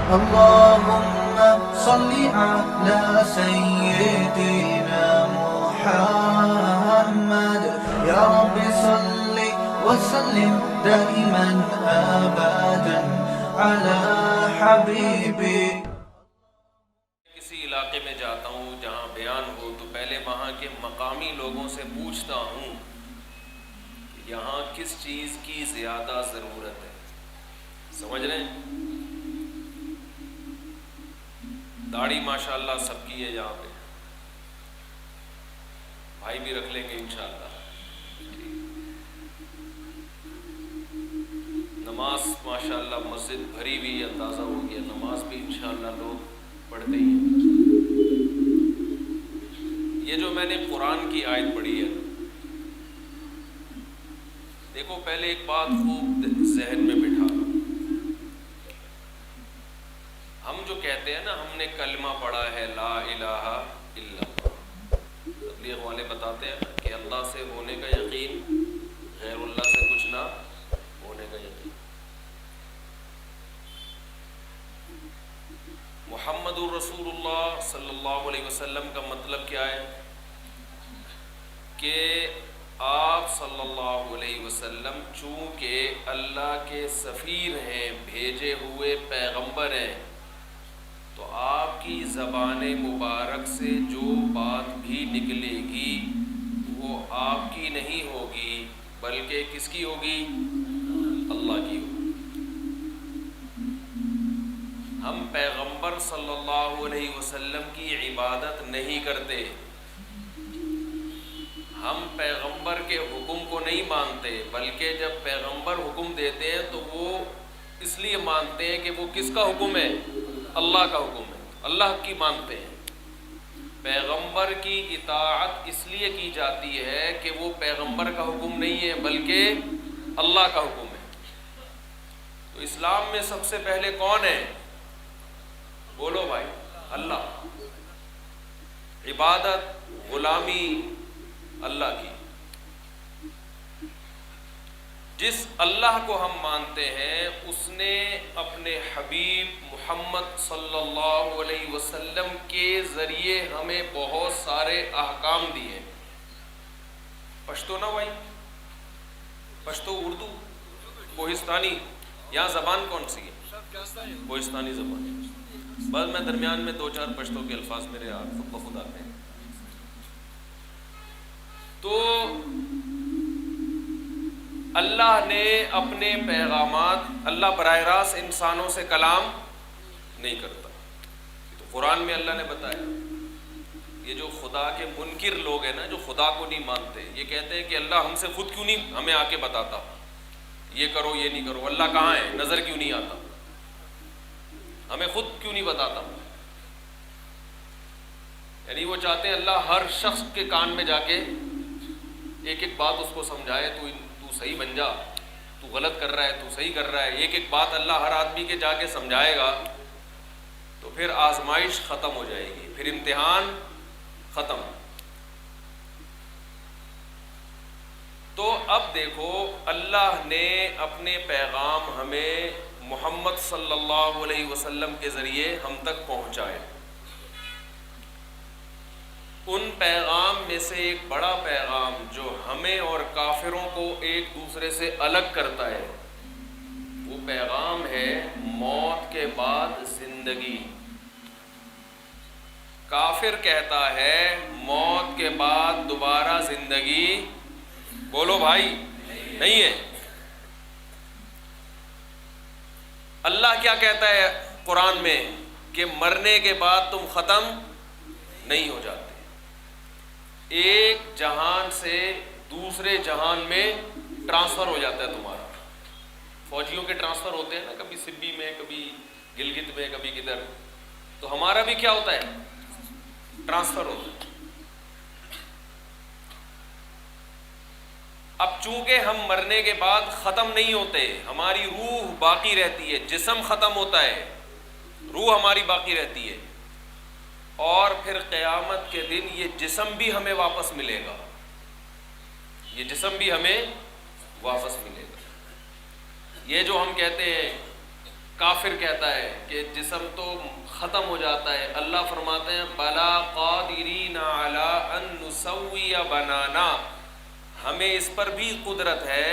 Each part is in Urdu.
اللهم صل على سيدنا محمد يا رب صل وسلم دائما أبدا على حبيبي. کسی علاقے میں جاتا ہوں جہاں بیان ہو تو پہلے وہاں کے مقامی لوگوں سے پوچھتا ہوں کہ یہاں کس چیز کی زیادہ ضرورت ہے. سمجھ رہے ہیں؟ داڑھی ماشاءاللہ سب کی ہے یہاں پہ، بھائی بھی رکھ لیں گے انشاءاللہ. نماز ماشاءاللہ مسجد بھری ہوئی، اندازہ ہو گیا نماز بھی انشاءاللہ لوگ پڑھتے ہی ہیں. یہ جو میں نے قرآن کی آیت پڑھی ہے، دیکھو پہلے ایک بات خوب ذہن میں بٹھا لو. ہم جو کہتے ہیں نا ہم نے کلمہ پڑھا ہے لا الہ الا اللہ، تبلیغ والے بتاتے ہیں کہ اللہ سے ہونے کا یقین، غیر اللہ سے کچھ نہ ہونے کا یقین. محمد الرسول اللہ صلی اللہ علیہ وسلم کا مطلب کیا ہے کہ آپ صلی اللہ علیہ وسلم چونکہ اللہ کے سفیر ہیں، بھیجے ہوئے پیغمبر ہیں، تو آپ کی زبان مبارک سے جو بات بھی نکلے گی وہ آپ کی نہیں ہوگی بلکہ کس کی ہوگی؟ اللہ کی ہوگی. ہم پیغمبر صلی اللہ علیہ وسلم کی عبادت نہیں کرتے، ہم پیغمبر کے حکم کو نہیں مانتے، بلکہ جب پیغمبر حکم دیتے ہیں تو وہ اس لیے مانتے ہیں کہ وہ کس کا حکم ہے؟ اللہ کا حکم ہے، اللہ کی مانتے ہیں. پیغمبر کی اطاعت اس لیے کی جاتی ہے کہ وہ پیغمبر کا حکم نہیں ہے بلکہ اللہ کا حکم ہے. تو اسلام میں سب سے پہلے کون ہے؟ بولو بھائی، اللہ. عبادت، غلامی اللہ کی. جس اللہ کو ہم مانتے ہیں اس نے اپنے حبیب محمد صلی اللہ علیہ وسلم کے ذریعے ہمیں بہت سارے احکام دیے. پشتو نا بھائی، پشتو، اردو، کوہستانی، یہاں زبان کون سی ہے؟ کوہستانی زبان. بس میں درمیان میں دو چار پشتو کے الفاظ میرے خود بخود آتے ہیں. تو اللہ نے اپنے پیغامات، اللہ براہ راست انسانوں سے کلام نہیں کرتا. تو قرآن میں اللہ نے بتایا. یہ جو خدا کے منکر لوگ ہیں نا، جو خدا کو نہیں مانتے، یہ کہتے ہیں کہ اللہ ہم سے خود کیوں نہیں ہمیں آ کے بتاتا، یہ کرو یہ نہیں کرو. اللہ کہاں ہے؟ نظر کیوں نہیں آتا؟ ہمیں خود کیوں نہیں بتاتا؟ یعنی وہ چاہتے ہیں اللہ ہر شخص کے کان میں جا کے ایک ایک بات اس کو سمجھائے، تو صحیح بن جا، تو غلط کر رہا ہے، تو صحیح کر رہا ہے. ایک ایک بات اللہ ہر آدمی کے جا کے سمجھائے گا تو پھر آزمائش ختم ہو جائے گی، پھر امتحان ختم. تو اب دیکھو اللہ نے اپنے پیغام ہمیں محمد صلی اللہ علیہ وسلم کے ذریعے ہم تک پہنچائے. ان پیغام میں سے ایک بڑا پیغام جو ہمیں اور کافروں کو ایک دوسرے سے الگ کرتا ہے، وہ پیغام ہے موت کے بعد زندگی. کافر کہتا ہے موت کے بعد دوبارہ زندگی، بولو بھائی، نہیں ہے. اللہ کیا کہتا ہے قرآن میں کہ مرنے کے بعد تم ختم نہیں ہو جاتے. ایک جہان سے دوسرے جہان میں ٹرانسفر ہو جاتا ہے تمہارا. فوجیوں کے ٹرانسفر ہوتے ہیں نا، کبھی سبی میں، کبھی گلگت میں، کبھی کدھر. تو ہمارا بھی کیا ہوتا ہے؟ ٹرانسفر ہوتا ہے. اب چونکہ ہم مرنے کے بعد ختم نہیں ہوتے، ہماری روح باقی رہتی ہے. جسم ختم ہوتا ہے، روح ہماری باقی رہتی ہے. اور پھر قیامت کے دن یہ جسم بھی ہمیں واپس ملے گا، یہ جسم بھی ہمیں واپس ملے گا. یہ جو ہم کہتے ہیں کافر کہتا ہے کہ جسم تو ختم ہو جاتا ہے، اللہ فرماتے ہیں بلا قادرین علی ان نسوی بنانا، ہمیں اس پر بھی قدرت ہے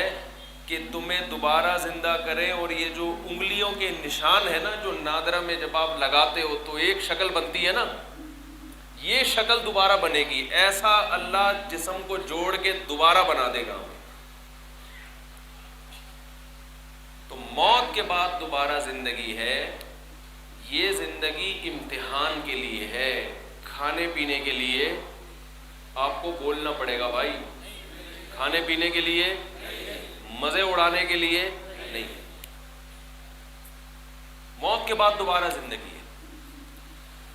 کہ تمہیں دوبارہ زندہ کرے، اور یہ جو انگلیوں کے نشان ہے نا جو نادرہ میں جب آپ لگاتے ہو تو ایک شکل بنتی ہے نا، یہ شکل دوبارہ بنے گی، ایسا اللہ جسم کو جوڑ کے دوبارہ بنا دے گا۔ تو موت کے بعد دوبارہ زندگی ہے، یہ زندگی امتحان کے لیے ہے، کھانے پینے کے لیے آپ کو بولنا پڑے گا بھائی، کھانے پینے کے لیے، مزے اڑانے کے لیے نہیں۔ موت کے بعد دوبارہ زندگی ہے۔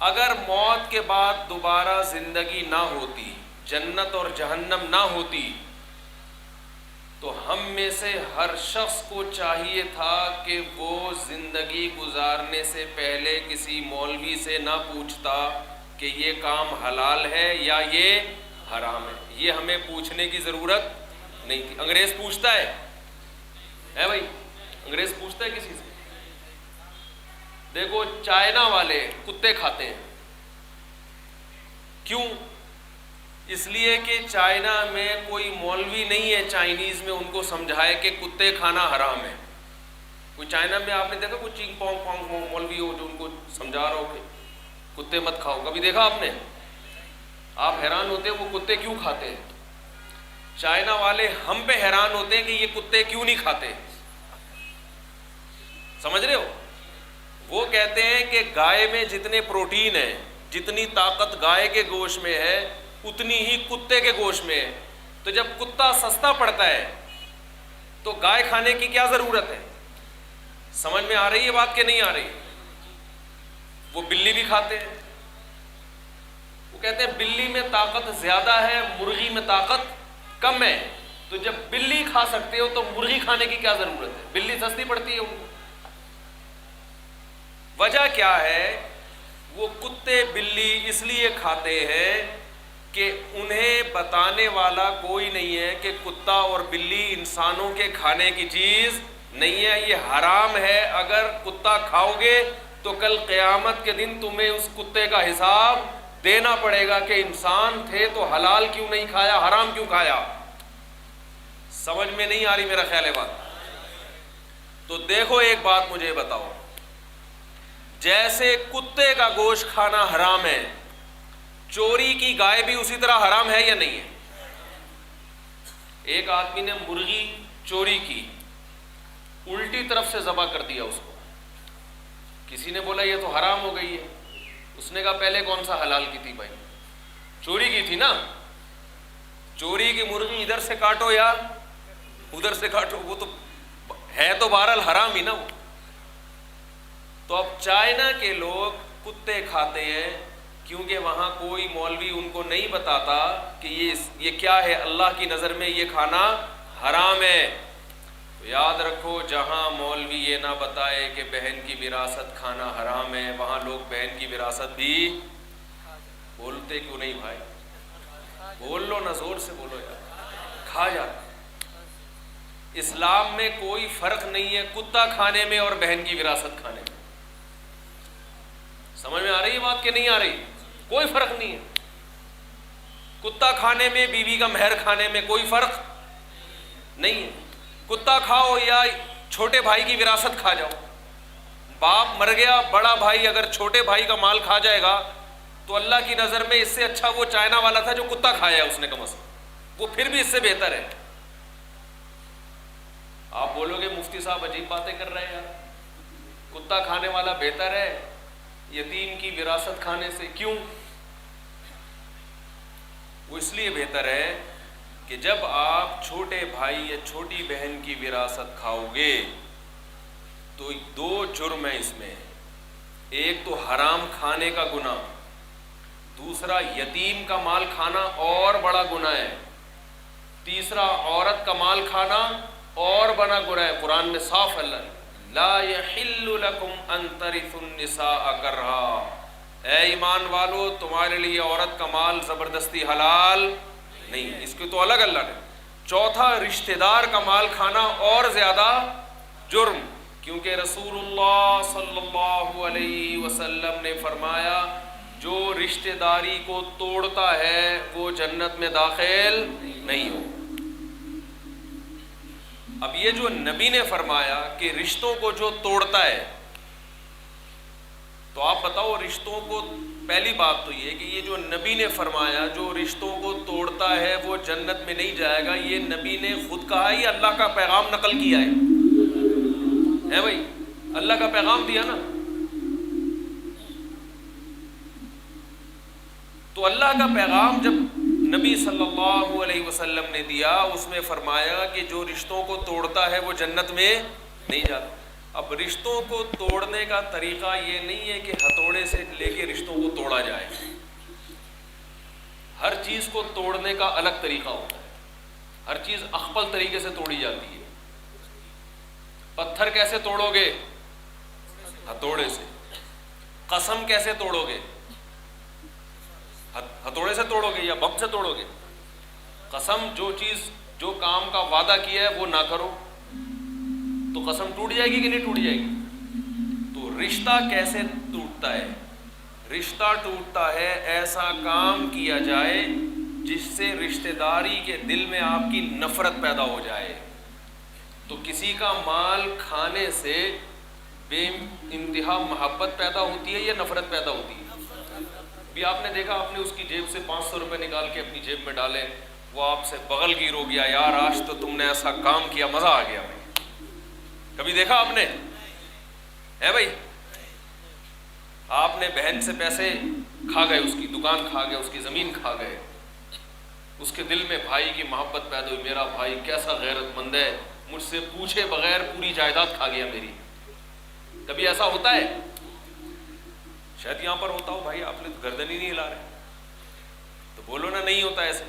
اگر موت کے بعد دوبارہ زندگی نہ ہوتی، جنت اور جہنم نہ ہوتی، تو ہم میں سے ہر شخص کو چاہیے تھا کہ وہ زندگی گزارنے سے پہلے کسی مولوی سے نہ پوچھتا کہ یہ کام حلال ہے یا یہ حرام ہے، یہ ہمیں پوچھنے کی ضرورت نہیں تھی۔ انگریز پوچھتا ہے بھائی، انگریز پوچھتا ہے کسی سے؟ دیکھو چائنا والے کتے کھاتے ہیں، کیوں؟ اس لیے کہ چائنا میں کوئی مولوی نہیں ہے چائنیز میں ان کو سمجھائے کہ کتے کھانا حرام ہے۔ کوئی چائنا میں آپ نے دیکھا کوئی چینگ پونگ پونگ مولوی ہو جو ان کو سمجھا رہا ہو کہ کتے مت کھاؤ؟ کبھی دیکھا آپ نے؟ آپ حیران ہوتے ہیں وہ کتے کیوں کھاتے ہیں۔ چائنا والے ہم پہ حیران ہوتے ہیں کہ یہ کتے کیوں نہیں کھاتے، سمجھ رہے ہو؟ وہ کہتے ہیں کہ گائے میں جتنے پروٹین ہیں، جتنی طاقت گائے کے گوشت میں ہے اتنی ہی کتے کے گوشت میں ہے، تو جب کتا سستا پڑتا ہے تو گائے کھانے کی کیا ضرورت ہے؟ سمجھ میں آ رہی ہے بات کہ نہیں آ رہی؟ وہ بلی بھی کھاتے ہیں، وہ کہتے ہیں بلی میں طاقت زیادہ ہے، مرغی میں طاقت کم ہے، تو جب بلی کھا سکتے ہو تو مرغی کھانے کی کیا ضرورت ہے؟ بلی سستی پڑتی ہے ان کو۔ وجہ کیا ہے؟ وہ کتے بلی اس لیے کھاتے ہیں کہ انہیں بتانے والا کوئی نہیں ہے کہ کتا اور بلی انسانوں کے کھانے کی چیز نہیں ہے، یہ حرام ہے۔ اگر کتا کھاؤ گے تو کل قیامت کے دن تمہیں اس کتے کا حساب دینا پڑے گا کہ انسان تھے تو حلال کیوں نہیں کھایا، حرام کیوں کھایا۔ سمجھ میں نہیں آ رہی میرا خیال ہے بات؟ تو دیکھو ایک بات مجھے بتاؤ، جیسے کتے کا گوشت کھانا حرام ہے، چوری کی گائے بھی اسی طرح حرام ہے یا نہیں ہے؟ ایک آدمی نے مرغی چوری کی، الٹی طرف سے ذبح کر دیا اس کو، کسی نے بولا یہ تو حرام ہو گئی ہے، اس نے کہا پہلے کون سا حلال کی تھی بھائی؟ چوری کی تھی نا، چوری کی مرغی ادھر سے کاٹو یا ادھر سے کاٹو، وہ تو ہے تو بہرحال حرام ہی نا وہ۔ تو اب چائنا کے لوگ کتے کھاتے ہیں کیونکہ وہاں کوئی مولوی ان کو نہیں بتاتا کہ یہ کیا ہے، اللہ کی نظر میں یہ کھانا حرام ہے۔ تو یاد رکھو، جہاں مولوی یہ نہ بتائے کہ بہن کی وراثت کھانا حرام ہے، وہاں لوگ بہن کی وراثت بھی بولتے کیوں نہیں بھائی؟ بول لو نا، زور سے بولو یار، کھا جاتے۔ اسلام میں کوئی فرق نہیں ہے کتا کھانے میں اور بہن کی وراثت کھانے میں۔ سمجھ میں آ رہی ہے بات کہ نہیں آ رہی؟ کوئی فرق نہیں ہے، کتا کھانے میں بیوی کا مہر کھانے میں کوئی فرق نہیں ہے۔ کتا کھاؤ یا چھوٹے بھائی کی وراثت کھا جاؤ، باپ مر گیا، بڑا بھائی اگر چھوٹے بھائی کا مال کھا جائے گا تو اللہ کی نظر میں اس سے اچھا وہ چائنا والا تھا جو کتا کھایا اس نے، کم از کم وہ پھر بھی اس سے بہتر ہے۔ آپ بولو گے مفتی صاحب عجیب باتیں کر رہے ہیں یار، کتا کھانے والا بہتر ہے یتیم کی وراثت کھانے سے، کیوں؟ وہ اس لیے بہتر ہے کہ جب آپ چھوٹے بھائی یا چھوٹی بہن کی وراثت کھاؤ گے تو دو جرم ہیں اس میں، ایک تو حرام کھانے کا گناہ، دوسرا یتیم کا مال کھانا اور بڑا گناہ ہے، تیسرا عورت کا مال کھانا اور بڑا گناہ ہے۔ قرآن میں صاف اللہ لا یحل لکم ان ترثوا النساء کرہا، اے ایمان والو تمہارے لیے عورت کا مال زبردستی حلال نہیں، اس کے تو الگ اللہ نے۔ چوتھا، رشتہ دار کا مال کھانا اور زیادہ جرم، کیونکہ رسول اللہ صلی اللہ علیہ وسلم نے فرمایا جو رشتہ داری کو توڑتا ہے وہ جنت میں داخل نہیں ہو۔ اب یہ جو نبی نے فرمایا کہ رشتوں کو جو توڑتا ہے، تو آپ بتاؤ رشتوں کو، پہلی بات تو یہ کہ یہ جو نبی نے فرمایا جو رشتوں کو توڑتا ہے وہ جنت میں نہیں جائے گا، یہ نبی نے خود کہا ہے یا اللہ کا پیغام نقل کیا ہے بھائی؟ اللہ کا پیغام دیا نا۔ تو اللہ کا پیغام جب نبی صلی اللہ علیہ وسلم نے دیا، اس میں فرمایا کہ جو رشتوں کو توڑتا ہے وہ جنت میں نہیں جاتا۔ اب رشتوں کو توڑنے کا طریقہ یہ نہیں ہے کہ ہتھوڑے سے لے کے رشتوں کو توڑا جائے، ہر چیز کو توڑنے کا الگ طریقہ ہوتا ہے، ہر چیز اخپل طریقے سے توڑی جاتی ہے۔ پتھر کیسے توڑو گے؟ ہتھوڑے سے۔ قسم کیسے توڑو گے؟ ہتھوڑے سے توڑو گے یا بم سے توڑو گے؟ قسم، جو چیز، جو کام کا وعدہ کیا ہے وہ نہ کرو تو قسم ٹوٹ جائے گی کہ نہیں ٹوٹ جائے گی؟ تو رشتہ کیسے ٹوٹتا ہے؟ رشتہ ٹوٹتا ہے ایسا کام کیا جائے جس سے رشتہ داری کے دل میں آپ کی نفرت پیدا ہو جائے۔ تو کسی کا مال کھانے سے بے انتہا محبت پیدا ہوتی ہے یا نفرت پیدا ہوتی ہے؟ بھی آپ نے دیکھا، آپ نے اس کی جیب سے 500 روپے نکال کے اپنی جیب میں ڈالے، وہ آپ سے بغل گیر ہو گیا، یار آج تو تم نے ایسا کام کیا، مزہ آ گیا بھائی۔ کبھی دیکھا آپ نے؟ ہے بھائی؟ آپ نے بہن سے پیسے کھا گئے، اس کی دکان کھا گئے، اس کی زمین کھا گئے، اس کے دل میں بھائی کی محبت پیدا ہوئی، میرا بھائی کیسا غیرت مند ہے، مجھ سے پوچھے بغیر پوری جائیداد کھا گیا میری۔ کبھی ایسا ہوتا ہے؟ شاید یہاں پر ہوتا ہو، بھائی آپ نے تو گردن ہی نہیں ہلا رہے، تو بولو نا نہیں ہوتا ایسے۔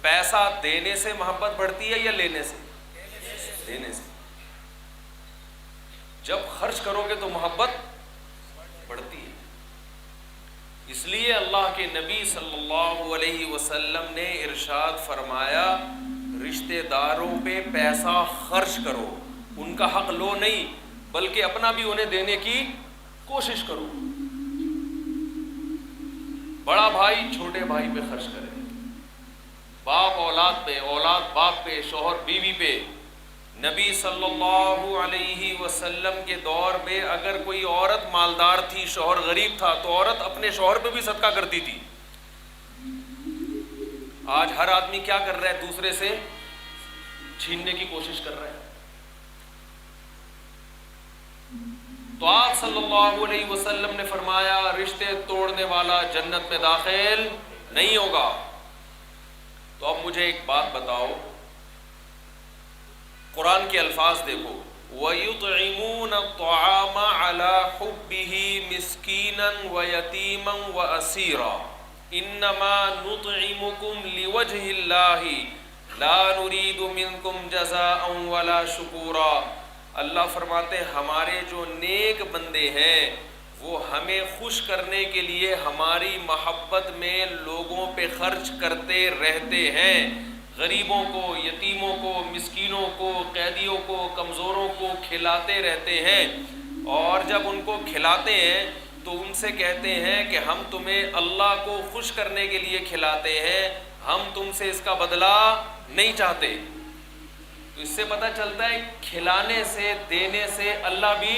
پیسہ دینے سے محبت بڑھتی ہے یا لینے سے؟ دینے سے۔ جب خرچ کرو گے تو محبت بڑھتی ہے۔ اس لیے اللہ کے نبی صلی اللہ علیہ وسلم نے ارشاد فرمایا رشتہ داروں پہ پیسہ خرچ کرو، ان کا حق لو نہیں بلکہ اپنا بھی انہیں دینے کی کوشش کرو۔ بڑا بھائی چھوٹے بھائی پہ خرچ کرے، باپ اولاد پہ، اولاد باپ پہ، شوہر بیوی پہ۔ نبی صلی اللہ علیہ وسلم کے دور میں اگر کوئی عورت مالدار تھی، شوہر غریب تھا، تو عورت اپنے شوہر پہ بھی صدقہ کرتی تھی۔ آج ہر آدمی کیا کر رہا ہے؟ دوسرے سے چھیننے کی کوشش کر رہا ہے۔ تو آپ صلی اللہ علیہ وسلم نے فرمایا رشتے توڑنے والا جنت میں داخل نہیں ہوگا۔ تو اب مجھے ایک بات بتاؤ، قرآن کے الفاظ دیکھو، وَيُطْعِمُونَ الطَّعَامَ عَلَى حُبِّهِ مِسْكِينًا وَيَتِيمًا وَأَسِيرًا إِنَّمَا نُطْعِمُكُمْ لِوَجْهِ اللَّهِ لَا نُرِيدُ مِنْكُمْ جَزَاءً وَلَا شُكُورًا۔ اللہ فرماتے ہیں ہمارے جو نیک بندے ہیں وہ ہمیں خوش کرنے کے لیے ہماری محبت میں لوگوں پہ خرچ کرتے رہتے ہیں، غریبوں کو، یتیموں کو، مسکینوں کو، قیدیوں کو، کمزوروں کو کھلاتے رہتے ہیں، اور جب ان کو کھلاتے ہیں تو ان سے کہتے ہیں کہ ہم تمہیں اللہ کو خوش کرنے کے لیے کھلاتے ہیں، ہم تم سے اس کا بدلہ نہیں چاہتے۔ تو اس سے پتہ چلتا ہے کھلانے سے، دینے سے اللہ بھی،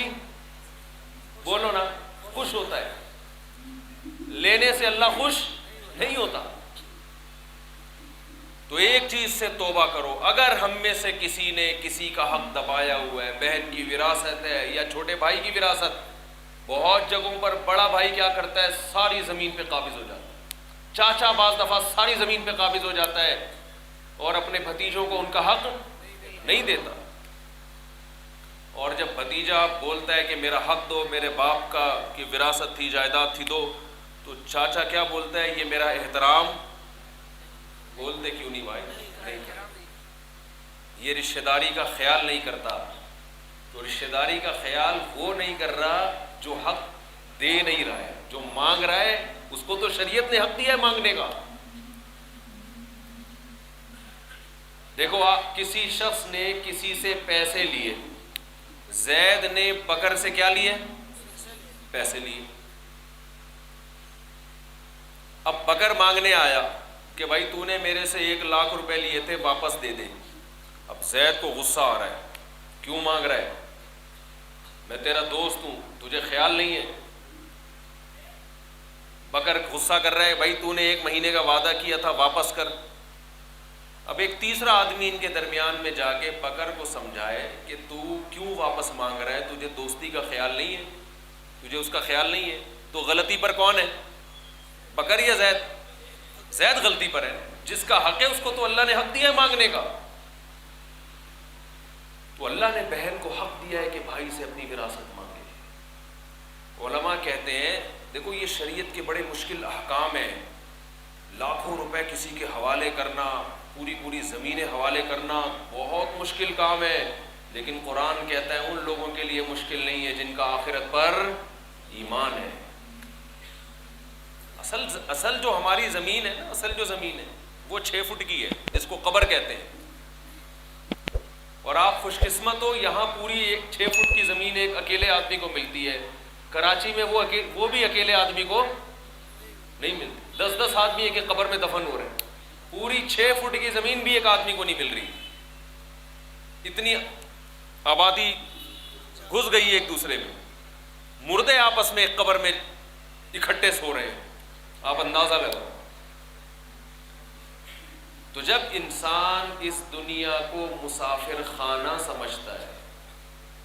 بولو نا، خوش ہوتا ہے، لینے سے اللہ خوش نہیں ہوتا۔ تو ایک چیز سے توبہ کرو، اگر ہم میں سے کسی نے کسی کا حق دبایا ہوا ہے، بہن کی وراثت ہے یا چھوٹے بھائی کی وراثت، بہت جگہوں پر بڑا بھائی کیا کرتا ہے، ساری زمین پہ قابض ہو جاتا ہے، چاچا بعض دفعہ ساری زمین پہ قابض ہو جاتا ہے اور اپنے بھتیجوں کو ان کا حق نہیں دیتا۔ اور جب بھتیجا بولتا ہے کہ میرا حق دو، میرے باپ کا کی وراثت تھی، جائیداد تھی دو، تو چاچا کیا بولتا ہے، یہ میرا احترام، بولتے کیوں نہیں بھائی، نہیں کرتا، یہ رشتہ داری کا خیال نہیں کرتا۔ تو رشتہ داری کا خیال وہ نہیں کر رہا جو حق دے نہیں رہا ہے، جو مانگ رہا ہے، اس کو تو شریعت نے حق دیا ہے مانگنے کا۔ دیکھو آپ، کسی شخص نے کسی سے پیسے لیے، زید نے بکر سے کیا لیے؟ پیسے لیے. اب بکر مانگنے آیا کہ بھائی تو نے میرے سے 1,00,000 روپے لیے تھے، واپس دے دے. اب زید کو غصہ آ رہا ہے، کیوں مانگ رہا ہے؟ میں تیرا دوست ہوں، تجھے خیال نہیں ہے؟ بکر غصہ کر رہا ہے، بھائی تو نے 1 مہینے کا وعدہ کیا تھا، واپس کر. اب ایک تیسرا آدمی ان کے درمیان میں جا کے بکر کو سمجھائے کہ تو کیوں واپس مانگ رہا ہے، تجھے دوستی کا خیال نہیں ہے، تجھے اس کا خیال نہیں ہے. تو غلطی پر کون ہے؟ بکر یا زید؟ زید غلطی پر ہے. جس کا حق ہے اس کو تو اللہ نے حق دیا ہے مانگنے کا. تو اللہ نے بہن کو حق دیا ہے کہ بھائی سے اپنی وراثت مانگے. علماء کہتے ہیں دیکھو یہ شریعت کے بڑے مشکل احکام ہیں. لاکھوں روپے کسی کے حوالے کرنا، پوری پوری زمینیں حوالے کرنا بہت مشکل کام ہے. لیکن قرآن کہتا ہے ان لوگوں کے لیے مشکل نہیں ہے جن کا آخرت پر ایمان ہے. اصل جو ہماری زمین ہے نا، اصل جو زمین ہے وہ 6 فٹ کی ہے، اس کو قبر کہتے ہیں. اور آپ خوش قسمت ہو، یہاں پوری 6 فٹ کی زمین ایک اکیلے آدمی کو ملتی ہے. کراچی میں وہ بھی اکیلے آدمی کو نہیں ملتی. 10 آدمی ایک قبر میں دفن ہو رہے ہیں. پوری 6 فٹ کی زمین بھی ایک آدمی کو نہیں مل رہی. اتنی آبادی گھس گئی ایک دوسرے میں. مردے آپس میں ایک قبر میں اکٹھے سو رہے ہیں. آپ اندازہ لگاؤ. تو جب انسان اس دنیا کو مسافر خانہ سمجھتا ہے،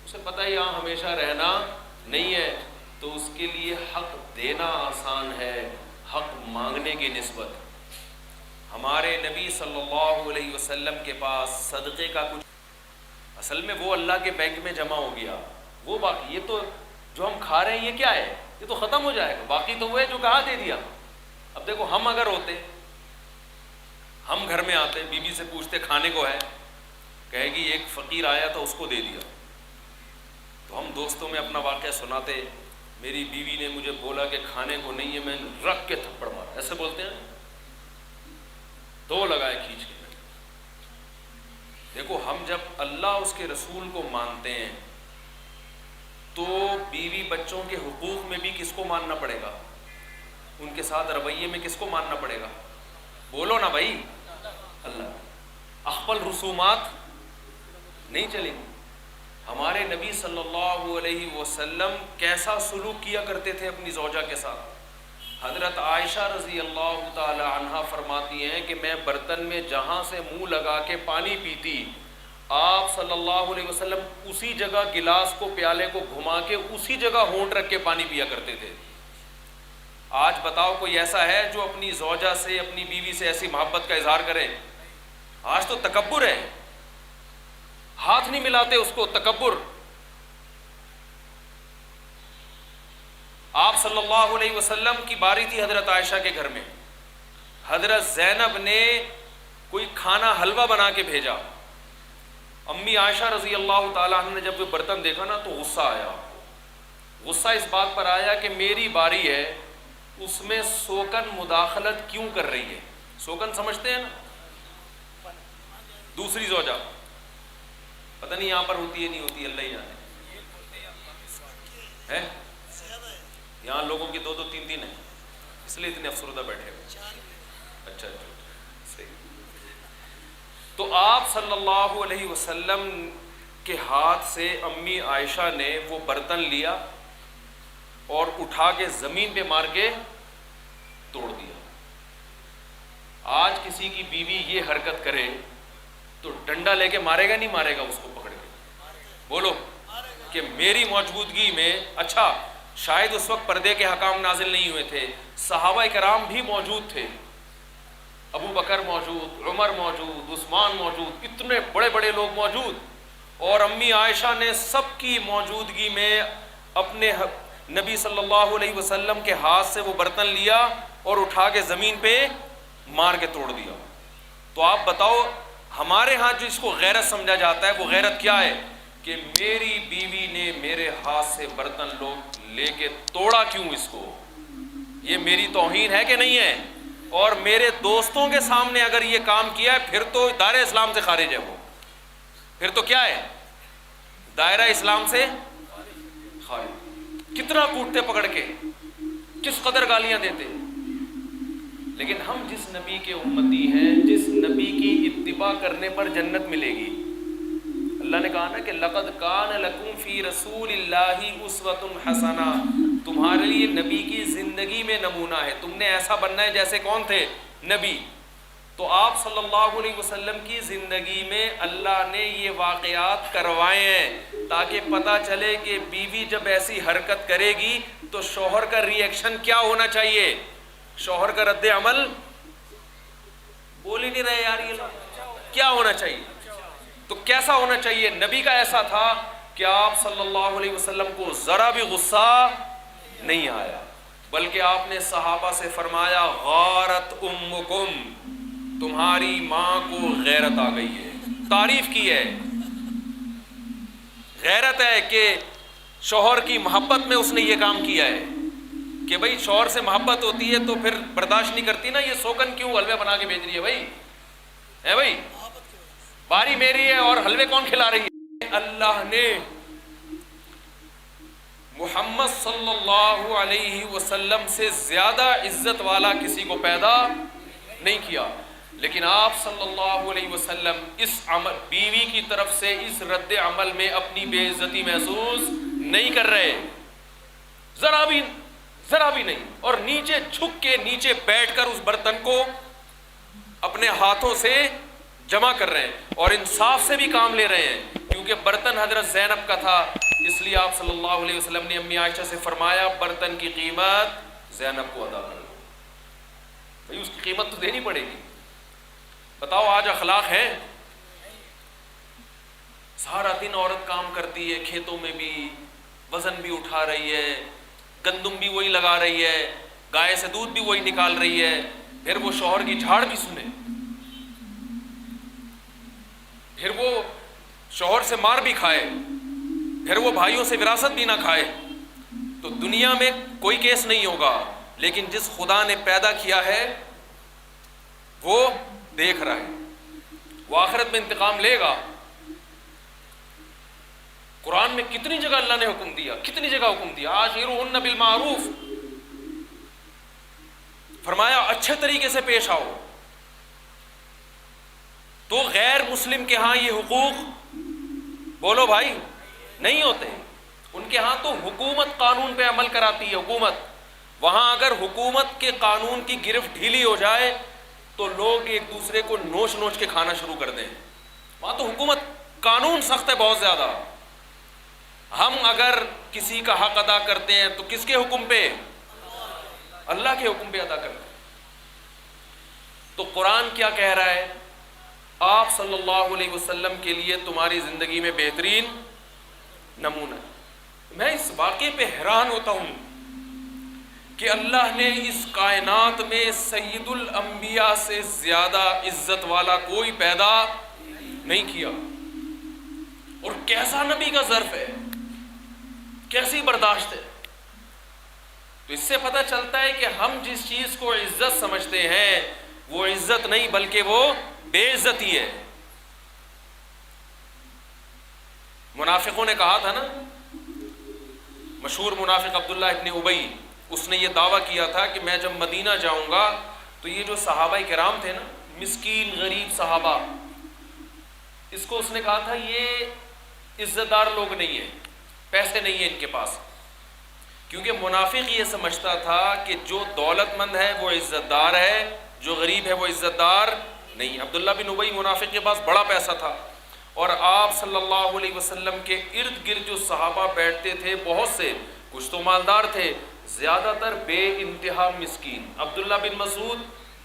اسے پتہ ہے یہاں ہمیشہ رہنا نہیں ہے، تو اس کے لیے حق دینا آسان ہے حق مانگنے کی نسبت. ہمارے نبی صلی اللہ علیہ وسلم کے پاس صدقے کا کچھ اصل میں وہ اللہ کے بینک میں جمع ہو گیا. وہ باقی یہ تو جو ہم کھا رہے ہیں یہ کیا ہے؟ یہ تو ختم ہو جائے گا. باقی تو وہ ہے جو کہا دے دیا. اب دیکھو ہم اگر ہوتے، ہم گھر میں آتے، بیوی سے پوچھتے کھانے کو ہے، کہے گی ایک فقیر آیا تھا اس کو دے دیا. تو ہم دوستوں میں اپنا واقعہ سناتے، میری بیوی نے مجھے بولا کہ کھانے کو نہیں ہے، میں نے رکھ کے تھپڑ مارا. ایسے بولتے ہیں، 2 لگائے کھینچ کے. دیکھو ہم جب اللہ اس کے رسول کو مانتے ہیں تو بیوی بچوں کے حقوق میں بھی کس کو ماننا پڑے گا؟ ان کے ساتھ رویے میں کس کو ماننا پڑے گا؟ بولو نا بھائی، اللہ. اخپل رسومات نہیں چلیں گی. ہمارے نبی صلی اللہ علیہ وسلم کیسا سلوک کیا کرتے تھے اپنی زوجہ کے ساتھ. حضرت عائشہ رضی اللہ تعالی عنہا فرماتی ہیں کہ میں برتن میں جہاں سے منہ لگا کے پانی پیتی، آپ صلی اللہ علیہ وسلم اسی جگہ گلاس کو، پیالے کو گھما کے اسی جگہ ہونٹ رکھ کے پانی پیا کرتے تھے. آج بتاؤ کوئی ایسا ہے جو اپنی زوجہ سے، اپنی بیوی سے ایسی محبت کا اظہار کرے؟ آج تو تکبر ہے، ہاتھ نہیں ملاتے اس کو، تکبر. آپ صلی اللہ علیہ وسلم کی باری تھی حضرت عائشہ کے گھر میں. حضرت زینب نے کوئی کھانا حلوہ بنا کے بھیجا. امی عائشہ رضی اللہ تعالیٰ عنہ نے جب وہ برتن دیکھا نا تو غصہ آیا. غصہ اس بات پر آیا کہ میری باری ہے، اس میں سوکن مداخلت کیوں کر رہی ہے؟ سوکن سمجھتے ہیں نا، دوسری زوجہ. پتہ نہیں یہاں پر ہوتی ہے نہیں ہوتی، اللہ ہی جانے. ہے یہاں لوگوں کی 2 3 ہیں، اس لیے اتنے افسردہ بیٹھے ہوئے. اچھا صحیح. تو آپ صلی اللہ علیہ وسلم کے ہاتھ سے امی عائشہ نے وہ برتن لیا اور اٹھا کے زمین پہ مار کے توڑ دیا. آج کسی کی بیوی یہ حرکت کرے تو ڈنڈا لے کے مارے گا نہیں مارے گا اس کو پکڑ کے؟ بولو کہ میری موجودگی میں. اچھا شاید اس وقت پردے کے حکام نازل نہیں ہوئے تھے، صحابہ کرام بھی موجود تھے، ابو بکر موجود، عمر موجود، عثمان موجود، اتنے بڑے بڑے لوگ موجود. اور امی عائشہ نے سب کی موجودگی میں اپنے نبی صلی اللہ علیہ وسلم کے ہاتھ سے وہ برتن لیا اور اٹھا کے زمین پہ مار کے توڑ دیا. تو آپ بتاؤ ہمارے ہاں جو اس کو غیرت سمجھا جاتا ہے وہ غیرت کیا ہے؟ کہ میری بیوی نے میرے ہاتھ سے برتن لے کے توڑا کیوں اس کو؟ یہ میری توہین ہے کہ نہیں ہے؟ اور میرے دوستوں کے سامنے اگر یہ کام کیا ہے پھر تو دار اسلام سے خارج ہے. وہ پھر تو کیا ہے؟ دائرہ اسلام سے خارج. کتنا کوٹتے پکڑ کے, کس قدر گالیاں دیتے. لیکن ہم جس نبی کے امتی ہیں, جس نبی کی اتباع کرنے پر جنت ملے گی. اللہ نے کہا نا کہ لقد کان لکم فی رسول اللہ اسوۃ حسنہ, تمہارے لیے نبی کی زندگی میں نمونہ ہے. تم نے ایسا بننا ہے جیسے کون تھے؟ نبی. تو آپ صلی اللہ علیہ وسلم کی زندگی میں اللہ نے یہ واقعات کروائے ہیں تاکہ پتہ چلے کہ بیوی جب ایسی حرکت کرے گی تو شوہر کا ری ایکشن کیا ہونا چاہیے, شوہر کا رد عمل. بول ہی نہیں رہے یار یہ لوگ, کیا ہونا چاہیے. تو کیسا ہونا چاہیے؟ نبی کا ایسا تھا کہ آپ صلی اللہ علیہ وسلم کو ذرا بھی غصہ نہیں آیا, بلکہ آپ نے صحابہ سے فرمایا غارت امکم, تمہاری ماں کو غیرت آ گئی ہے. تعریف کی ہے, غیرت ہے کہ شوہر کی محبت میں اس نے یہ کام کیا ہے کہ بھئی شوہر سے محبت ہوتی ہے تو پھر برداشت نہیں کرتی نا, یہ سوکن کیوں حلوے بنا کے بھیج رہی ہے بھائی, ہے بھائی باری میری ہے اور حلوے کون کھلا رہی ہے. اللہ نے محمد صلی اللہ علیہ وسلم سے زیادہ عزت والا کسی کو پیدا نہیں کیا, لیکن آپ صلی اللہ علیہ وسلم اس عمل, بیوی کی طرف سے اس رد عمل میں اپنی بے عزتی محسوس نہیں کر رہے, ذرا بھی نہیں. اور نیچے جھک کے, نیچے بیٹھ کر اس برتن کو اپنے ہاتھوں سے جمع کر رہے ہیں اور انصاف سے بھی کام لے رہے ہیں, کیونکہ برتن حضرت زینب کا تھا. اس لیے آپ صلی اللہ علیہ وسلم نے امی عائشہ سے فرمایا برتن کی قیمت زینب کو ادا کرو. بھائی اس کی قیمت تو دینی پڑے گی. بتاؤ آج اخلاق ہے؟ سارا دن عورت کام کرتی ہے, کھیتوں میں بھی وزن بھی اٹھا رہی ہے, گندم بھی وہی لگا رہی ہے, گائے سے دودھ بھی وہی نکال رہی ہے, پھر وہ شوہر کی جھاڑ بھی سنے, پھر وہ شوہر سے مار بھی کھائے, پھر وہ بھائیوں سے وراثت بھی نہ کھائے. تو دنیا میں کوئی کیس نہیں ہوگا, لیکن جس خدا نے پیدا کیا ہے وہ دیکھ رہا ہے, وہ آخرت میں انتقام لے گا. قرآن میں کتنی جگہ اللہ نے حکم دیا, کتنی جگہ حکم دیا, عاشروہن بالمعروف, فرمایا اچھے طریقے سے پیش آؤ. تو غیر مسلم کے ہاں یہ حقوق بولو بھائی نہیں ہوتے. ان کے ہاں تو حکومت قانون پہ عمل کراتی ہے, حکومت. وہاں اگر حکومت کے قانون کی گرفت ڈھیلی ہو جائے تو لوگ ایک دوسرے کو نوچ نوچ کے کھانا شروع کر دیں. وہاں تو حکومت قانون سخت ہے بہت زیادہ. ہم اگر کسی کا حق ادا کرتے ہیں تو کس کے حکم پہ؟ اللہ کے حکم پہ ادا کرتے ہیں. تو قرآن کیا کہہ رہا ہے؟ آپ صلی اللہ علیہ وسلم کے لیے تمہاری زندگی میں بہترین نمونہ. میں اس واقعے پہ حیران ہوتا ہوں کہ اللہ نے اس کائنات میں سید الانبیاء سے زیادہ عزت والا کوئی پیدا نہیں کیا. اور کیسا نبی کا ظرف ہے, کیسی برداشت ہے. تو اس سے پتہ چلتا ہے کہ ہم جس چیز کو عزت سمجھتے ہیں وہ عزت نہیں بلکہ وہ بے عزتی ہے. منافقوں نے کہا تھا نا, مشہور منافق عبداللہ ابن ابی, اس نے یہ دعویٰ کیا تھا کہ میں جب مدینہ جاؤں گا تو یہ جو صحابہ کرام تھے نا, مسکین غریب صحابہ, اس کو اس نے کہا تھا یہ عزت دار لوگ نہیں ہیں, پیسے نہیں ہیں ان کے پاس. کیونکہ منافق یہ سمجھتا تھا کہ جو دولت مند ہے وہ عزت دار ہے, جو غریب ہے وہ عزت دار نہیں. عبداللہ بن ابی منافق کے پاس بڑا پیسہ تھا, اور آپ صلی اللہ علیہ وسلم کے ارد گرد جو صحابہ بیٹھتے تھے بہت سے, کچھ تو مالدار تھے, زیادہ تر بے انتہا مسکین. عبداللہ بن مسعود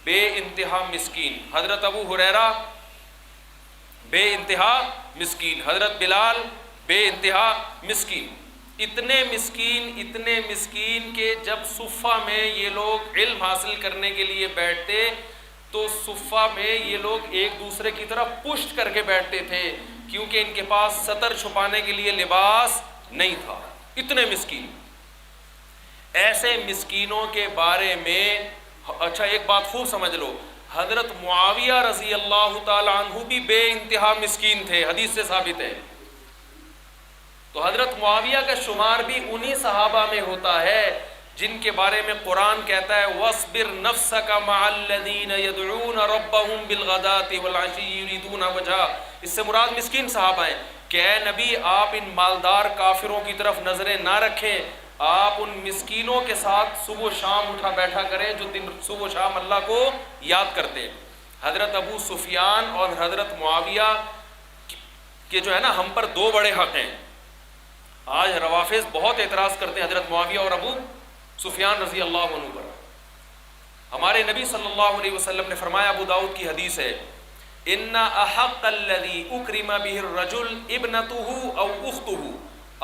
بے انتہا مسکین, حضرت ابو ہریرہ بے انتہا مسکین, حضرت بلال بے انتہا مسکین. اتنے مسکین کہ جب صفہ میں یہ لوگ علم حاصل کرنے کے لیے بیٹھتے تو صفہ میں یہ لوگ ایک دوسرے کی طرف پشت کر کے بیٹھتے تھے, کیونکہ ان کے پاس سطر چھپانے کے لیے لباس نہیں تھا. اتنے مسکین. ایسے مسکینوں کے بارے میں اچھا ایک بات خوب سمجھ لو, حضرت معاویہ رضی اللہ تعالی عنہ بھی بے انتہا مسکین تھے, حدیث سے ثابت ہے. تو حضرت معاویہ کا شمار بھی انہی صحابہ میں ہوتا ہے جن کے بارے میں قرآن کہتا ہے وَاصْبِرْ نَفْسَكَ مَعَ الَّذِينَ يَدْعُونَ رَبَّهُمْ بِالْغَدَاةِ وَالْعَشِيِّ يُرِيدُونَ وَجْهَهُ۔ اس سے مراد مسکین صحابہ ہیں کہ اے نبی آپ ان مالدار کافروں کی طرف نظریں نہ رکھیں، آپ ان مسکینوں کے ساتھ صبح و شام اٹھا بیٹھا کریں جو دن صبح و شام اللہ کو یاد کرتے ہیں۔ حضرت ابو سفیان اور حضرت معاویہ کہ جو ہے نا ہم پر دو بڑے حق ہیں۔ آج روافض بہت اعتراض کرتے ہیں حضرت معاویہ اور ابو سفیان رضی اللہ عنہ پر۔ ہمارے نبی صلی اللہ علیہ وسلم نے فرمایا، ابو داؤد کی حدیث ہے، ان احق الذی اکرم بہ الرجل ابنتہ او اختہ۔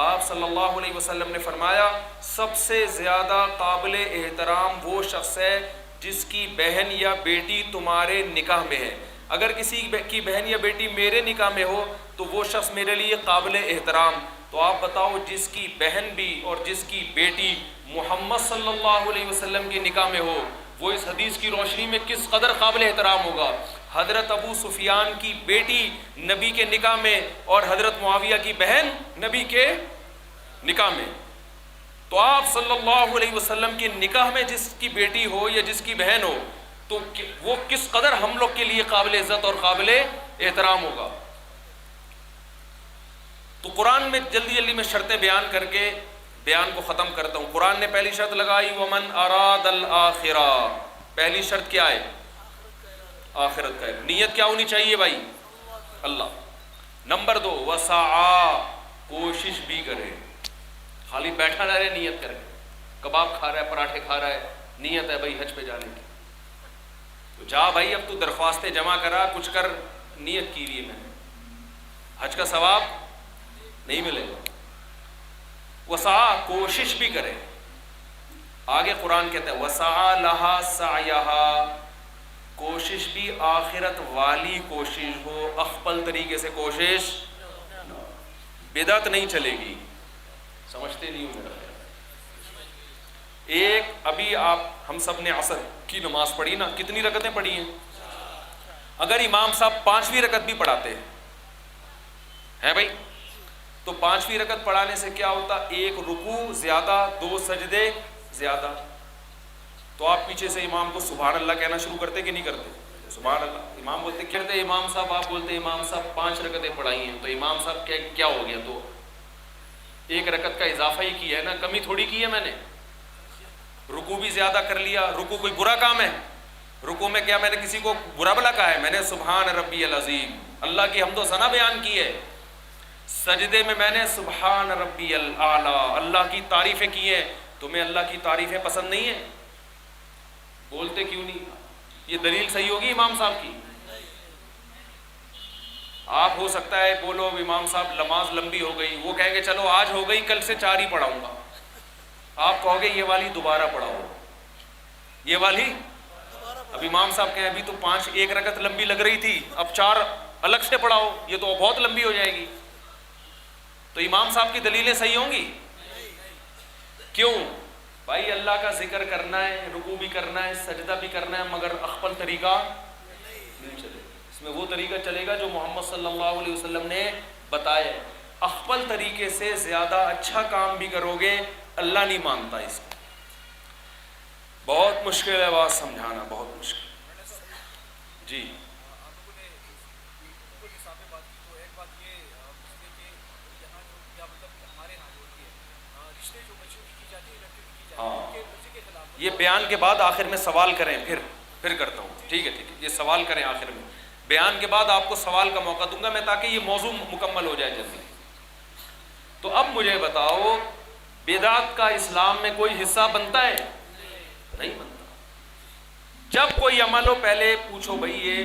آپ صلی اللہ علیہ وسلم نے فرمایا سب سے زیادہ قابل احترام وہ شخص ہے جس کی بہن یا بیٹی تمہارے نکاح میں ہے۔ اگر کسی کی بہن یا بیٹی میرے نکاح میں ہو تو وہ شخص میرے لیے قابل احترام۔ تو آپ بتاؤ جس کی بہن بھی اور جس کی بیٹی محمد صلی اللہ علیہ وسلم کے نکاح میں ہو وہ اس حدیث کی روشنی میں کس قدر قابل احترام ہوگا۔ حضرت ابو سفیان کی بیٹی نبی کے نکاح میں اور حضرت معاویہ کی بہن نبی کے نکاح میں، تو آپ صلی اللہ علیہ وسلم کے نکاح میں جس کی بیٹی ہو یا جس کی بہن ہو تو وہ کس قدر ہم لوگ کے لیے قابل عزت اور قابل احترام ہوگا۔ تو قرآن میں جلدی جلدی میں شرطیں بیان کر کے بیان کو ختم کرتا ہوں۔ قرآن نے پہلی شرط لگائی وَمَنْ أَرَادَ الْآخِرَةَ، پہلی شرط کیا ہے؟ آخرت کا ہے۔ نیت کیا ہونی چاہیے بھائی؟ اللہ۔ نمبر 2 وَسَعَى، کوشش بھی کرے، خالی بیٹھا نہ رہے، نیت کرے۔ کباب کھا رہا ہے، پراٹھے کھا رہا ہے، نیت ہے بھائی حج پہ جانے کی، تو جا بھائی اب تو درخواستیں جمع کرا، کچھ کر، نیت کی لیے میں نے، حج کا ثواب نہیں ملے گا۔ وسعى، کوشش بھی کرے۔ آگے قرآن کہتا ہے وسعى لها سعيها، کوشش بھی آخرت والی کوشش ہو، اخپل طریقے سے کوشش، بدعت نہیں چلے گی۔ سمجھتے نہیں ہو میرا؟ ایک ابھی آپ ہم سب نے عصر کی نماز پڑھی نا، کتنی رکعتیں پڑھی ہیں؟ اگر امام صاحب 5ویں رکعت بھی پڑھاتے ہیں بھائی، تو 5ویں رکعت پڑھانے سے کیا ہوتا؟ ایک رکوع زیادہ، 2 سجدے زیادہ۔ تو آپ پیچھے سے امام کو سبحان اللہ کہنا شروع کرتے کہ نہیں کرتے؟ سبحان اللہ۔ امام بولتے کہتے امام صاحب، آپ بولتے امام صاحب 5 رکعتیں پڑھائی ہیں، تو امام صاحب کیا ہو گیا؟ تو 1 رکعت کا اضافہ ہی کیا ہے نا، کمی تھوڑی کی ہے میں نے۔ رکوع بھی زیادہ کر لیا۔ رکوع کوئی برا کام ہے؟ رکوع میں کیا میں نے کسی کو برا بلا کہا ہے؟ میں نے سبحان ربی العظیم، اللہ کی حمد و ثنا بیان کی ہے۔ سجدے میں میں نے سبحان ربی الاعلی، اللہ کی تعریفیں کی ہیں۔ تمہیں اللہ کی تعریفیں پسند نہیں ہیں؟ بولتے کیوں نہیں؟ یہ دلیل صحیح ہوگی امام صاحب کی؟ آپ ہو سکتا ہے بولو امام صاحب نماز لمبی ہو گئی، وہ کہیں گے چلو آج ہو گئی کل سے 4 ہی پڑھاؤں گا، آپ کہو گے یہ والی دوبارہ پڑھاؤ، یہ والی اب امام صاحب کہیں ابھی تو 5 1 رکعت لمبی لگ رہی تھی، اب 4 الگ سے پڑھاؤ، یہ تو بہت لمبی ہو جائے گی۔ تو امام صاحب کی دلیلیں صحیح ہوں گی؟ کیوں بھائی؟ اللہ کا ذکر کرنا ہے، رکوع بھی کرنا ہے، سجدہ بھی کرنا ہے، مگر اخپل طریقہ نہیں چلے۔ اس میں وہ طریقہ چلے گا جو محمد صلی اللہ علیہ وسلم نے بتایا۔ اخپل طریقے سے زیادہ اچھا کام بھی کرو گے اللہ نہیں مانتا اس کو۔ بہت مشکل ہے بات سمجھانا، بہت مشکل۔ جی یہ بیان کے بعد آخر میں سوال کریں، پھر کرتا ہوں، ٹھیک ہے ٹھیک ہے، یہ سوال کریں آخر میں، بیان کے بعد آپ کو سوال کا موقع دوں گا میں تاکہ یہ موضوع مکمل ہو جائے جلدی۔ تو اب مجھے بتاؤ بدعت کا اسلام میں کوئی حصہ بنتا ہے؟ نہیں بنتا۔ جب کوئی عمل ہو پہلے پوچھو بھائی یہ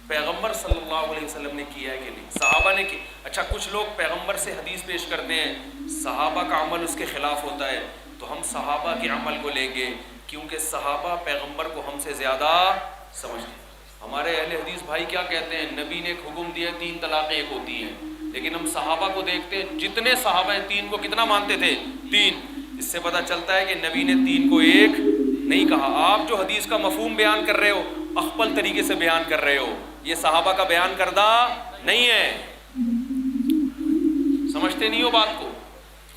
پیغمبر صلی اللہ علیہ وسلم نے کیا ہے کہ نہیں، صحابہ نے کی؟ اچھا کچھ لوگ پیغمبر سے حدیث پیش کرتے ہیں صحابہ کا عمل اس کے خلاف ہوتا ہے، تو ہم صحابہ کے عمل کو لیں گے کیونکہ صحابہ پیغمبر کو ہم سے زیادہ سمجھتے ہیں۔ ہمارے اہل حدیث بھائی کیا کہتے ہیں؟ نبی نے ایک حکم دیا 3 طلاقیں ایک ہوتی ہیں، لیکن ہم صحابہ کو دیکھتے ہیں جتنے صحابہ ہیں 3 کو کتنا مانتے تھے؟ 3۔ اس سے پتہ چلتا ہے کہ نبی نے 3 کو ایک نہیں کہا۔ آپ جو حدیث کا مفہوم بیان کر رہے ہو اخپل طریقے سے بیان کر رہے ہو، یہ صحابہ کا بیان کردہ نہیں ہے۔ سمجھتے نہیں ہو بات کو.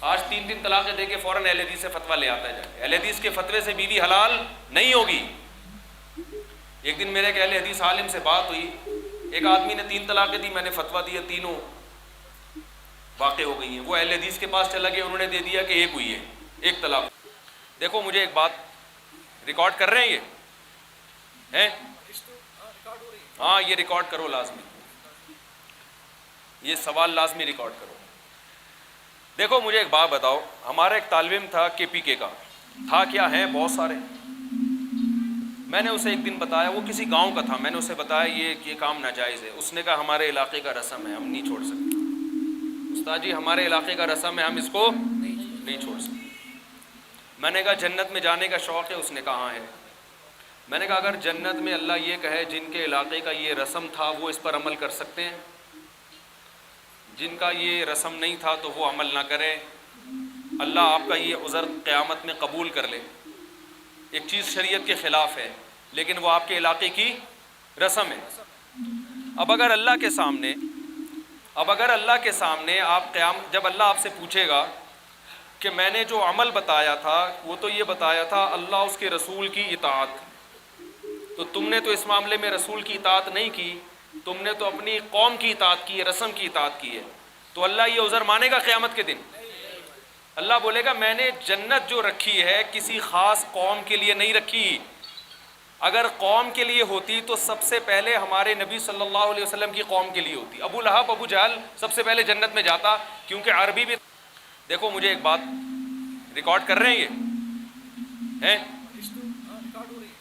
آج 3 طلاقیں دے کے فوراً اہل حدیث سے فتویٰ لے آتا ہے. اہل حدیث کے فتوے سے بیوی حلال نہیں ہوگی. ایک دن میرے ایک اہل حدیث عالم سے بات ہوئی, ایک آدمی نے 3 طلاقیں دی, میں نے فتویٰ دیا, تینوں واقع ہو گئی ہیں. وہ اہل حدیث کے پاس چلا گیا, انہوں نے دے دیا کہ ایک ہوئی ہے, ایک طلاق. دیکھو مجھے ایک بات, ریکارڈ کر رہے ہیں یہ ہیں؟ ہاں یہ ریکارڈ کرو لازمی, یہ سوال لازمی ریکارڈ کرو. دیکھو مجھے ایک بات بتاؤ, ہمارا ایک طالب علم تھا KPK کا, تھا کیا ہیں بہت سارے. میں نے اسے ایک دن بتایا, وہ کسی گاؤں کا تھا, میں نے اسے بتایا یہ کام ناجائز ہے. اس نے کہا ہمارے علاقے کا رسم ہے, ہم نہیں چھوڑ سکتے. استاد جی ہمارے علاقے کا رسم ہے, ہم اس کو نہیں چھوڑ سکتے. میں نے کہا جنت میں جانے کا شوق ہے؟ اس نے کہا ہاں ہے. میں نے کہا اگر جنت میں اللہ یہ کہے جن کے علاقے کا یہ رسم تھا وہ اس پر عمل کر سکتے ہیں, جن کا یہ رسم نہیں تھا تو وہ عمل نہ کریں, اللہ آپ کا یہ عذر قیامت میں قبول کر لے. ایک چیز شریعت کے خلاف ہے لیکن وہ آپ کے علاقے کی رسم ہے. اب اگر اللہ کے سامنے آپ جب اللہ آپ سے پوچھے گا کہ میں نے جو عمل بتایا تھا وہ تو یہ بتایا تھا اللہ اس کے رسول کی اطاعت, تو تم نے تو اس معاملے میں رسول کی اطاعت نہیں کی, تم نے تو اپنی قوم کی اطاعت کی ہے, رسم کی اطاعت کی ہے, تو اللہ یہ عذر مانے گا قیامت کے دن؟ اللہ بولے گا میں نے جنت جو رکھی ہے کسی خاص قوم کے لیے نہیں رکھی. اگر قوم کے لیے ہوتی تو سب سے پہلے ہمارے نبی صلی اللہ علیہ وسلم کی قوم کے لیے ہوتی. ابو لہب ابو جہل سب سے پہلے جنت میں جاتا, کیونکہ عربی بھی. دیکھو مجھے ایک بات, ریکارڈ کر رہے ہیں یہ ہیں؟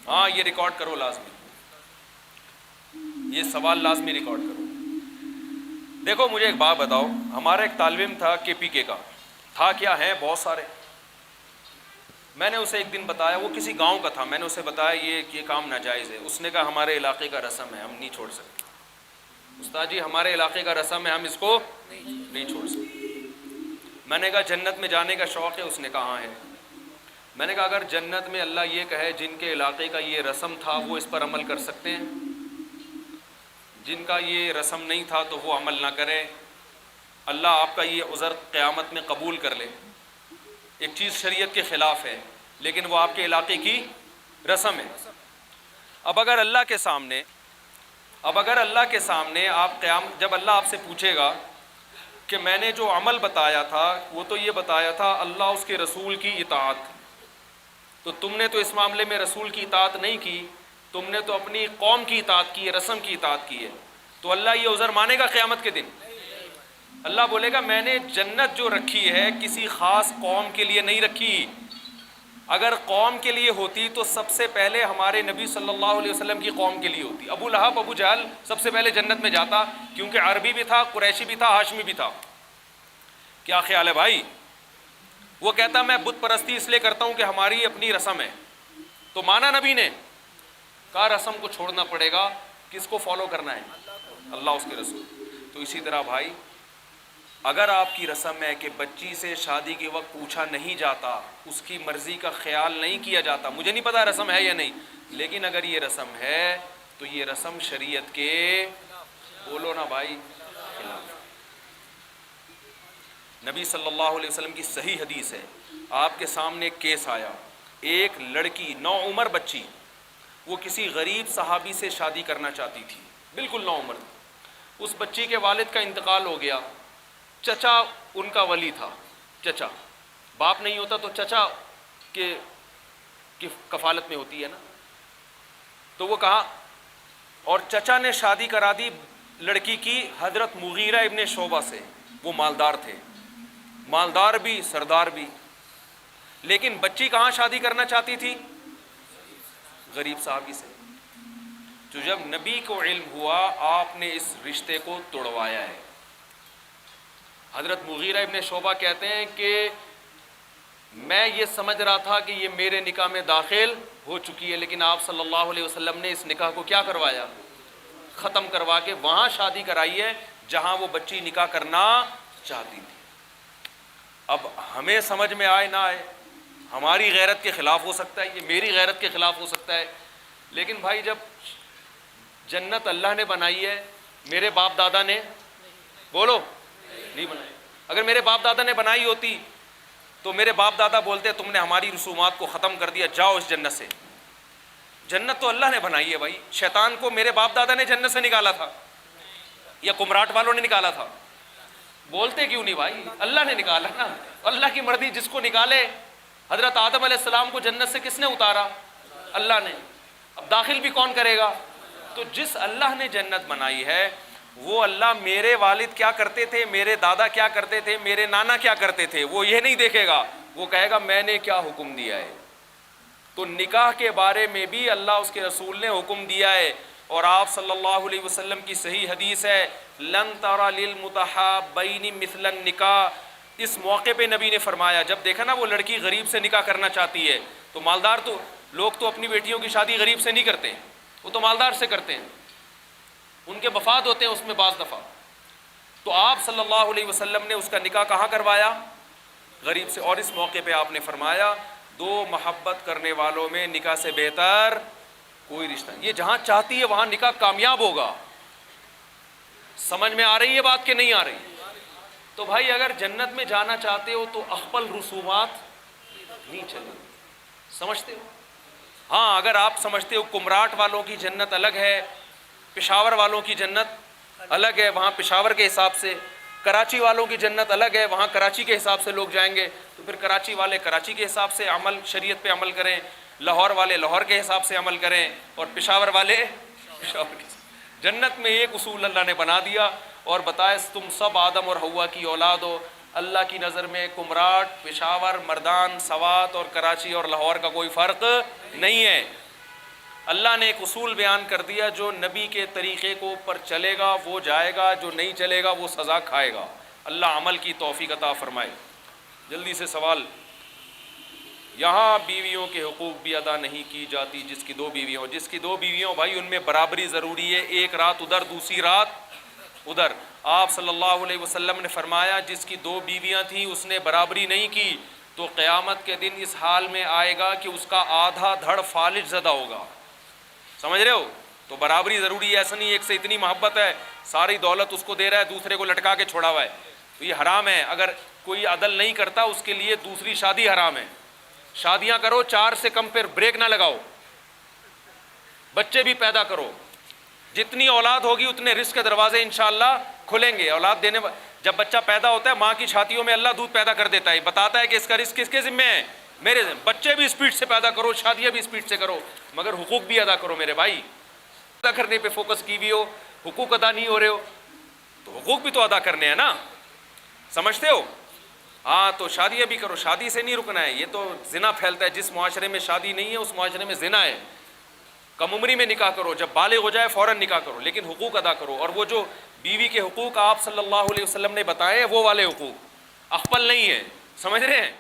ہاں یہ ریکارڈ کرو لازمی, یہ سوال لازمی ریکارڈ کرو. دیکھو مجھے ایک بات بتاؤ, ہمارا ایک طالب علم تھا KPK کا, تھا کیا ہیں بہت سارے. میں نے اسے ایک دن بتایا, وہ کسی گاؤں کا تھا, میں نے اسے بتایا یہ کام ناجائز ہے. اس نے کہا ہمارے علاقے کا رسم ہے, ہم نہیں چھوڑ سکتے. استاد جی ہمارے علاقے کا رسم ہے, ہم اس کو نہیں چھوڑ سکتے. میں نے کہا جنت میں جانے کا شوق ہے؟ اس نے کہا ہاں ہے. میں نے کہا اگر جنت میں اللہ یہ کہے جن کے علاقے کا یہ رسم تھا وہ اس پر عمل کر سکتے ہیں, جن کا یہ رسم نہیں تھا تو وہ عمل نہ کریں, اللہ آپ کا یہ عذر قیامت میں قبول کر لے. ایک چیز شریعت کے خلاف ہے لیکن وہ آپ کے علاقے کی رسم ہے. اب اگر اللہ کے سامنے جب اللہ آپ سے پوچھے گا کہ میں نے جو عمل بتایا تھا وہ تو یہ بتایا تھا اللہ اس کے رسول کی اطاعت, تو تم نے تو اس معاملے میں رسول کی اطاعت نہیں کی, تم نے تو اپنی قوم کی اطاعت کی ہے, رسم کی اطاعت کی ہے, تو اللہ یہ عذر مانے گا قیامت کے دن؟ اللہ بولے گا میں نے جنت جو رکھی ہے کسی خاص قوم کے لیے نہیں رکھی. اگر قوم کے لیے ہوتی تو سب سے پہلے ہمارے نبی صلی اللہ علیہ وسلم کی قوم کے لیے ہوتی. ابو لہب ابو جہل سب سے پہلے جنت میں جاتا, کیونکہ عربی بھی تھا, قریشی بھی تھا, ہاشمی بھی تھا. کیا خیال ہے بھائی؟ وہ کہتا میں بت پرستی اس لیے کرتا ہوں کہ ہماری اپنی رسم ہے. تو مانا نبی نے کہا رسم کو چھوڑنا پڑے گا, کس کو فالو کرنا ہے؟ اللہ اس کے رسول. تو اسی طرح بھائی اگر آپ کی رسم ہے کہ بچی سے شادی کے وقت پوچھا نہیں جاتا, اس کی مرضی کا خیال نہیں کیا جاتا, مجھے نہیں پتا رسم ہے یا نہیں, لیکن اگر یہ رسم ہے تو یہ رسم شریعت کے, بولو نا بھائی, خلاف. نبی صلی اللہ علیہ وسلم کی صحیح حدیث ہے, آپ کے سامنے ایک کیس آیا, ایک لڑکی 9 عمر بچی, وہ کسی غریب صحابی سے شادی کرنا چاہتی تھی, بالکل 9 عمر. اس بچی کے والد کا انتقال ہو گیا, چچا ان کا ولی تھا. چچا, باپ نہیں ہوتا تو چچا کی کفالت میں ہوتی ہے نا. تو وہ کہا, اور چچا نے شادی کرا دی لڑکی کی حضرت مغیرہ ابن شعبہ سے. وہ مالدار تھے, مالدار بھی سردار بھی, لیکن بچی کہاں شادی کرنا چاہتی تھی؟ غریب صحابی سے. تو جب نبی کو علم ہوا آپ نے اس رشتے کو توڑوایا ہے. حضرت مغیرہ ابن شعبہ کہتے ہیں کہ میں یہ سمجھ رہا تھا کہ یہ میرے نکاح میں داخل ہو چکی ہے, لیکن آپ صلی اللہ علیہ وسلم نے اس نکاح کو کیا کروایا؟ ختم کروا کے وہاں شادی کرائی ہے جہاں وہ بچی نکاح کرنا چاہتی تھی. اب ہمیں سمجھ میں آئے نہ آئے, ہماری غیرت کے خلاف ہو سکتا ہے, یہ میری غیرت کے خلاف ہو سکتا ہے, لیکن بھائی جب جنت اللہ نے بنائی ہے, میرے باپ دادا نے, بولو, نہیں بنائی. اگر میرے باپ دادا نے بنائی ہوتی تو میرے باپ دادا بولتے تم نے ہماری رسومات کو ختم کر دیا، جاؤ اس جنت سے۔ جنت تو اللہ نے بنائی ہے بھائی، شیطان کو میرے باپ دادا نے جنت سے نکالا تھا یا کمراٹ والوں نے نکالا تھا؟ بولتے کیوں نہیں بھائی؟ اللہ نے نکالا نا، اللہ کی مرضی جس کو نکالے۔ حضرت آدم علیہ السلام کو جنت سے کس نے اتارا؟ اللہ نے۔ اب داخل بھی کون کرے گا؟ تو جس اللہ نے جنت بنائی ہے وہ اللہ میرے والد کیا کرتے تھے، میرے دادا کیا کرتے تھے، میرے نانا کیا کرتے تھے، وہ یہ نہیں دیکھے گا، وہ کہے گا میں نے کیا حکم دیا ہے۔ تو نکاح کے بارے میں بھی اللہ اس کے رسول نے حکم دیا ہے، اور آپ صلی اللہ علیہ وسلم کی صحیح حدیث ہے لن ترى للمتحابین مثل النکاح۔ اس موقع پہ نبی نے فرمایا، جب دیکھا نا وہ لڑکی غریب سے نکاح کرنا چاہتی ہے تو مالدار تو لوگ تو اپنی بیٹیوں کی شادی غریب سے نہیں کرتے، وہ تو مالدار سے کرتے ہیں، ان کے مفاد ہوتے ہیں اس میں بعض دفعہ۔ تو آپ صلی اللہ علیہ وسلم نے اس کا نکاح کہاں کروایا؟ غریب سے۔ اور اس موقع پہ آپ نے فرمایا دو محبت کرنے والوں میں نکاح سے بہتر کوئی رشتہ نہیں۔ یہ جہاں چاہتی ہے وہاں نکاح کامیاب ہوگا۔ سمجھ میں آ رہی ہے بات کہ نہیں آ رہی؟ تو بھائی اگر جنت میں جانا چاہتے ہو تو اخپل رسومات نہیں چلے، سمجھتے ہو؟ ہاں اگر آپ سمجھتے ہو کمراٹ والوں کی جنت الگ ہے، پشاور والوں کی جنت الگ ہے، وہاں پشاور کے حساب سے، کراچی والوں کی جنت الگ ہے، وہاں کراچی کے حساب سے لوگ جائیں گے، تو پھر کراچی والے کراچی کے حساب سے عمل، شریعت پہ عمل کریں، لاہور والے لاہور کے حساب سے عمل کریں، اور پشاور والے پشاور کے۔ جنت میں ایک اصول اللہ نے بنا دیا اور بتایا تم سب آدم اور حوا کی اولاد ہو۔ اللہ کی نظر میں کمراٹ، پشاور، مردان، سوات اور کراچی اور لاہور کا کوئی فرق نہیں ہے۔ اللہ نے ایک اصول بیان کر دیا، جو نبی کے طریقے کو پر چلے گا وہ جائے گا، جو نہیں چلے گا وہ سزا کھائے گا۔ اللہ عمل کی توفیق عطا فرمائے۔ جلدی سے سوال۔ یہاں بیویوں کے حقوق بھی ادا نہیں کی جاتی جس کی دو بیویاں ہوں۔ جس کی دو بیویاں ہوں بھائی ان میں برابری ضروری ہے، ایک رات ادھر دوسری رات ادھر۔ آپ صلی اللہ علیہ وسلم نے فرمایا جس کی دو بیویاں تھیں اس نے برابری نہیں کی تو قیامت کے دن اس حال میں آئے گا کہ اس کا آدھا دھڑ فالج زدہ ہوگا۔ سمجھ رہے ہو؟ تو برابری ضروری ہے، ایسا نہیں ایک سے اتنی محبت ہے ساری دولت اس کو دے رہا ہے دوسرے کو لٹکا کے چھوڑا ہوا ہے، تو یہ حرام ہے۔ اگر کوئی عدل نہیں کرتا اس کے لیے دوسری شادی حرام ہے۔ شادیاں کرو 4 سے کم، پھر بریک نہ لگاؤ، بچے بھی پیدا کرو، جتنی اولاد ہوگی اتنے رزق کے دروازے انشاءاللہ کھلیں گے۔ اولاد دینے جب بچہ پیدا ہوتا ہے ماں کی چھاتیوں میں اللہ دودھ پیدا کر دیتا ہے، بتاتا ہے کہ اس کا رزق کس کے ذمہ ہے؟ میرے ذمہ۔ بچے بھی اسپیڈ سے پیدا کرو، شادیاں بھی اسپیڈ سے کرو، مگر حقوق بھی ادا کرو میرے بھائی۔ ادا کرنے پہ فوکس کی بھی ہو، حقوق ادا نہیں ہو رہے ہو تو حقوق بھی تو ادا کرنے ہیں نا، سمجھتے ہو؟ ہاں تو شادیاں بھی کرو، شادی سے نہیں رکنا ہے، یہ تو زنا پھیلتا ہے۔ جس معاشرے میں شادی نہیں ہے اس معاشرے میں زنا ہے۔ کم عمری میں نکاح کرو، جب بالغ ہو جائے فوراً نکاح کرو، لیکن حقوق ادا کرو۔ اور وہ جو بیوی کے حقوق آپ صلی اللہ علیہ وسلم نے بتائے وہ والے حقوق اخپل نہیں ہیں، سمجھ رہے ہیں؟